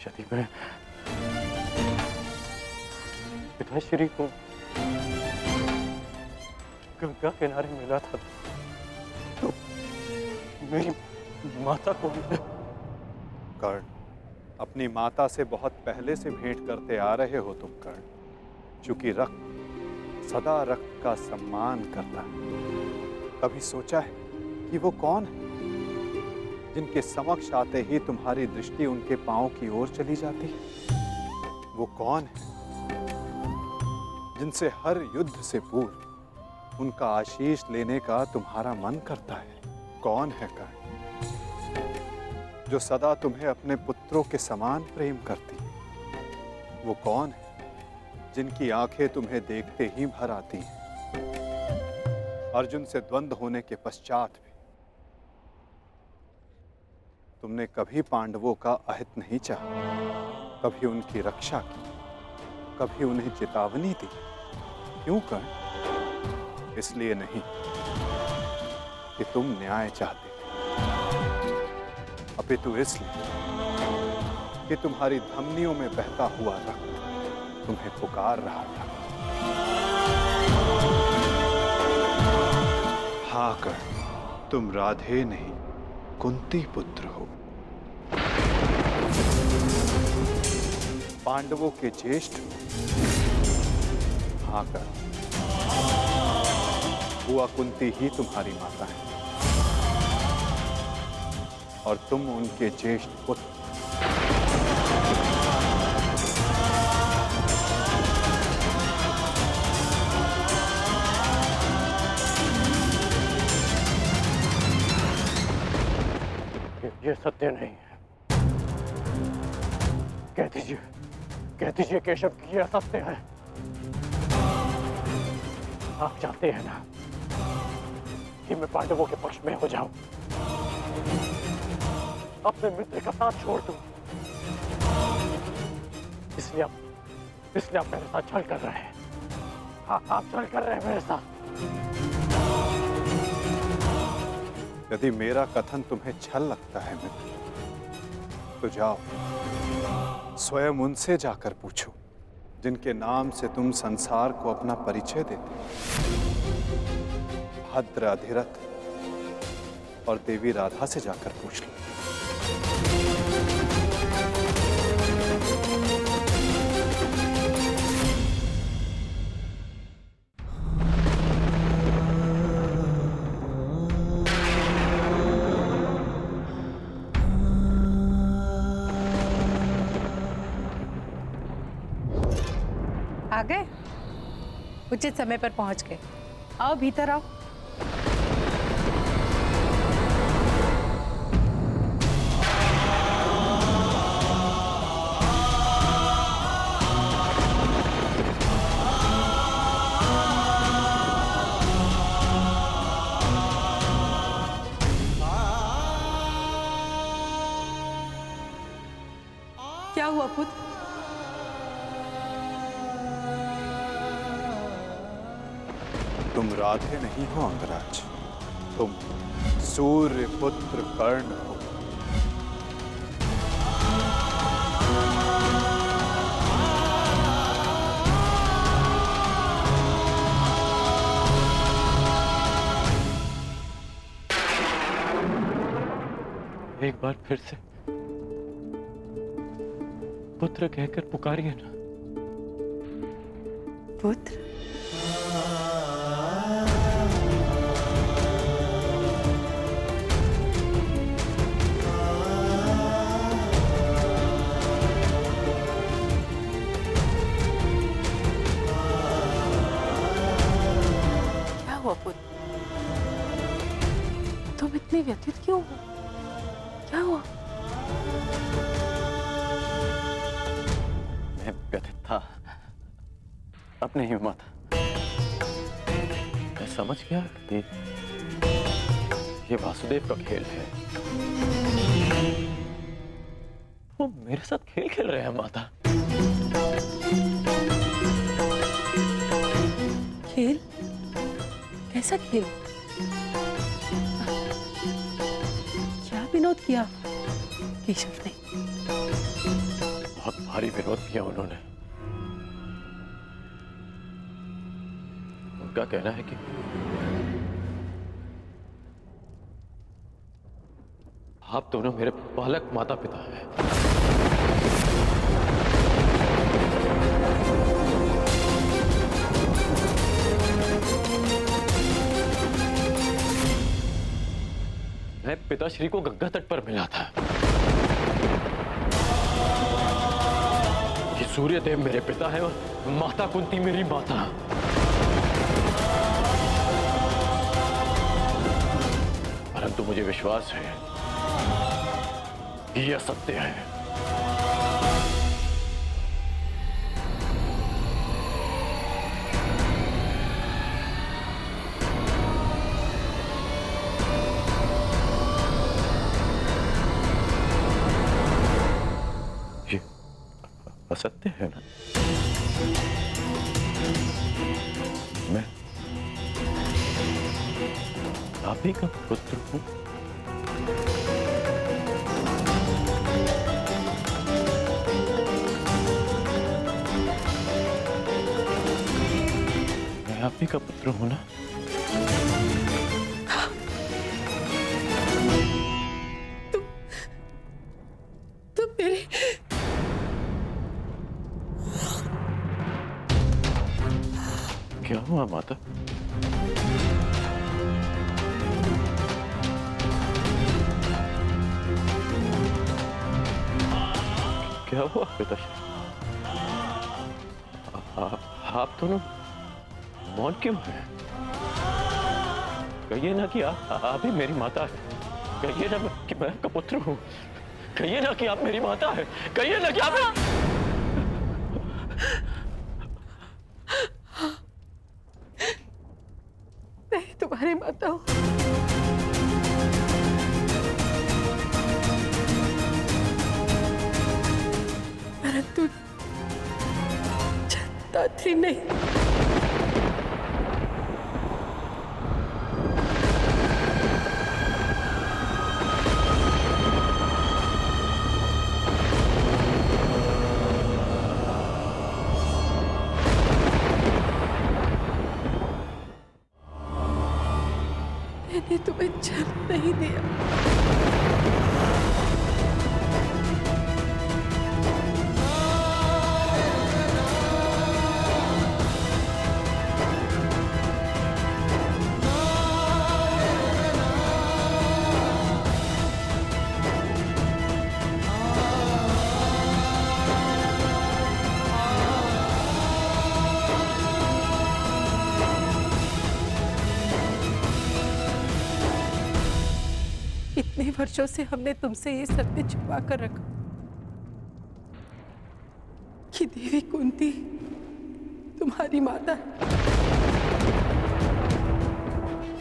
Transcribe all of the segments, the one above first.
यदि मैं पिताश्री को गंगा किनारे मिला था तो मेरी माता को कर्ण, अपनी माता से बहुत पहले से भेंट करते आ रहे हो तुम कर्ण, क्योंकि रक्त सदा रक्त का सम्मान करता है। कभी सोचा है कि वो कौन है जिनके समक्ष आते ही तुम्हारी दृष्टि उनके पांव की ओर चली जाती है? वो कौन है जिनसे हर युद्ध से पूर्व उनका आशीष लेने का तुम्हारा मन करता है? कौन है कर्ण जो सदा तुम्हें अपने पुत्रों के समान प्रेम करती है? वो कौन है जिनकी आंखें तुम्हें देखते ही भर आती हैं? अर्जुन से द्वंद्व होने के पश्चात भी तुमने कभी पांडवों का अहित नहीं चाहा, कभी उनकी रक्षा की, कभी उन्हें चेतावनी दी। क्यों कर्ण? इसलिए नहीं कि तुम न्याय चाहते, अपितु इसलिए कि तुम्हारी धमनियों में बहता हुआ रक्त तुम्हें पुकार रहा था। हाँ कर्ण, तुम राधे नहीं कुंती पुत्र हो, पांडवों के ज्येष्ठ हो। हाँ कर्ण, बुआ कुंती ही तुम्हारी माता है और तुम उनके ज्येष्ठ पुत्र। ये सत्य नहीं है। कह दीजिए केशव कि ये असत्य है। आप चाहते हैं ना कि मैं पांडवों के पक्ष में हो जाऊं, अपने मित्र का साथ छोड़ दूं, इसलिए आप मेरे साथ छल कर रहे हैं। हाँ, आप छल कर रहे हैं मेरे साथ। यदि मेरा कथन तुम्हें छल लगता है मित्र, तो जाओ स्वयं उनसे जाकर पूछो जिनके नाम से तुम संसार को अपना परिचय देते हो। भद्र, अधिरथ और देवी राधा से जाकर पूछ लो। आ गए? उचित समय पर पहुंच गए। आओ भीतर आओ। क्या हुआ पुत्र? तुम राधे नहीं हो अंगराज, तुम सूर्य पुत्र कर्ण हो। एक बार फिर से पुत्र कहकर पुकारिए ना। पुत्र? क्या हुआ पुत्र? तुम इतने व्यथित क्यों हो? क्या हुआ? मैं व्यथित था अपने ही माता। मैं समझ गया कि ये वासुदेव का खेल है। वो मेरे साथ खेल खेल रहे हैं माता। खेल? कैसा खेल? क्या विनोद किया केशव ने? भारी विरोध किया उन्होंने। उनका कहना है कि आप दोनों मेरे बालक माता पिता हैं। मैं पिताश्री को गंगा तट पर मिला था। ये सूर्यदेव मेरे पिता है और माता कुंती मेरी माता। परंतु मुझे विश्वास है कि यह असत्य है। ये असत्य है ना? मैं आप ही का पुत्र हूं। मैं आप ही का पुत्र हूं ना? तुम मेरे क्या हुआ माता? क्या हुआ पिताश्री? आप दोनों मौन क्यों हैं? कहिए ना कि आप ही मेरी माता है। कहिए ना कि मैं आपका पुत्र हूँ। कहिए ना कि आप मेरी माता है। कहिए ना कि आप मैं तुम्हारी माता हूँ। परंतु दात्री नहीं। मैंने तुम्हें जन्म नहीं दिया। इतने वर्षों से हमने तुमसे ये सत्य छुपा कर रखा कि देवी कुंती तुम्हारी माता है।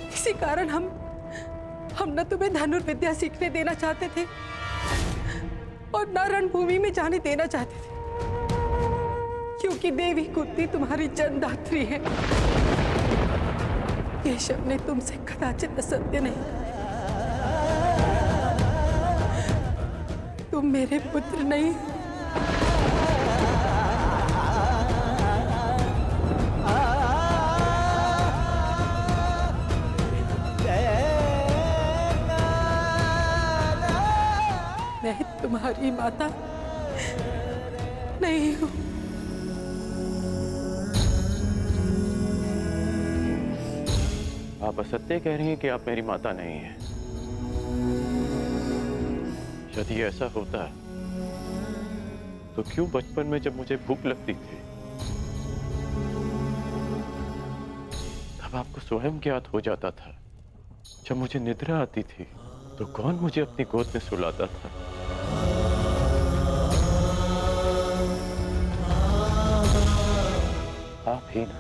इसी कारण हम न तुम्हें धनुर्विद्या सीखने देना चाहते थे और न रणभूमि में जाने देना चाहते थे, क्योंकि देवी कुंती तुम्हारी जन्मदात्री है। केशव ने तुमसे कदाचित असत्य नहीं कहा। तुम मेरे पुत्र नहीं। मैं तुम्हारी माता नहीं हूं। आप असत्य कह रही हैं कि आप मेरी माता नहीं हैं। यदि ऐसा होता तो क्यों बचपन में जब मुझे भूख लगती थी तब आपको स्वयं ज्ञात हो जाता था। जब मुझे निद्रा आती थी तो कौन मुझे अपनी गोद में सुलाता था? आप ही ना।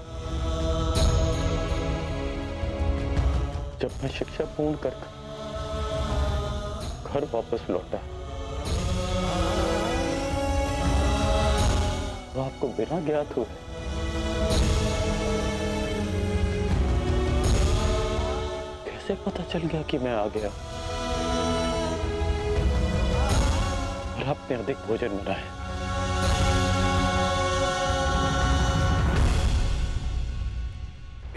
जब मैं शिक्षा पूर्ण कर घर वापस लौटा तो आपको बिना ज्ञात हुए कैसे पता चल गया कि मैं आ गया और आपने अधिक भोजन बनाया?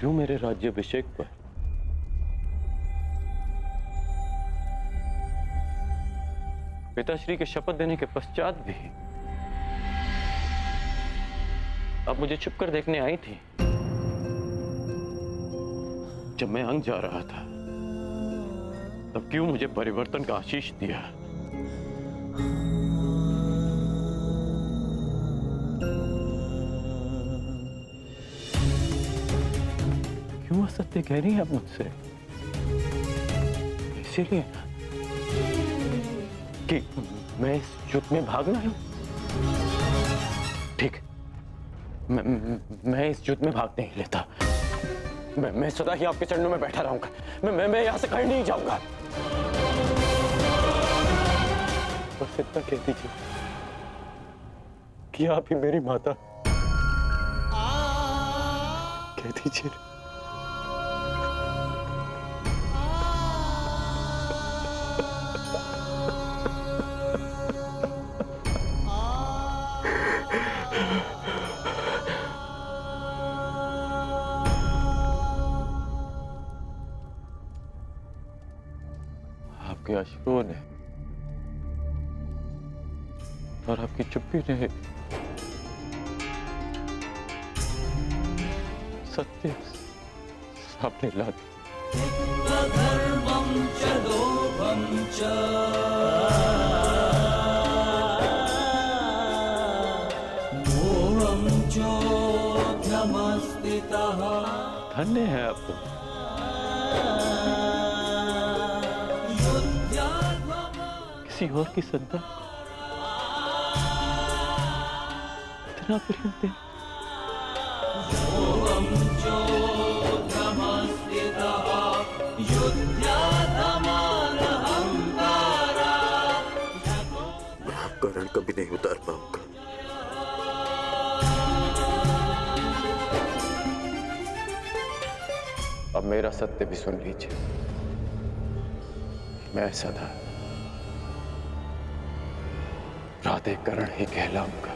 क्यों मेरे राज्याभिषेक पर पिताश्री के शपथ देने के पश्चात भी आप मुझे छुप कर देखने आई थी? जब मैं अंग जा रहा था तब क्यों मुझे परिवर्तन का आशीष दिया? क्यों असत्य कह रही हैं आप मुझसे? इसीलिए ना कि मैं इस युद्ध में भाग लाया हूं। ठीक, मैं इस युद्ध में भाग नहीं लेता। मैं सदा ही आपके चरणों में बैठा रहूंगा। मैं यहां से कहीं नहीं जाऊंगा। बस इतना कह दीजिए कि आप ही मेरी माता। कह दीजिए। आपके अश्रुओं ने और आपकी चुप्पी ने सत्य सामने ला दिया। धर्मं च लोभं च मोहं चोऽध्यमस्थितः। धन्य है आप तो। किसी और की संतान इतना प्रेम दे। मैं आपका ऋण कभी नहीं उतार पाऊंगा। अब मेरा सत्य भी सुन लीजिए। मैं सदा प्राधिकरण ही कहलाऊंगा।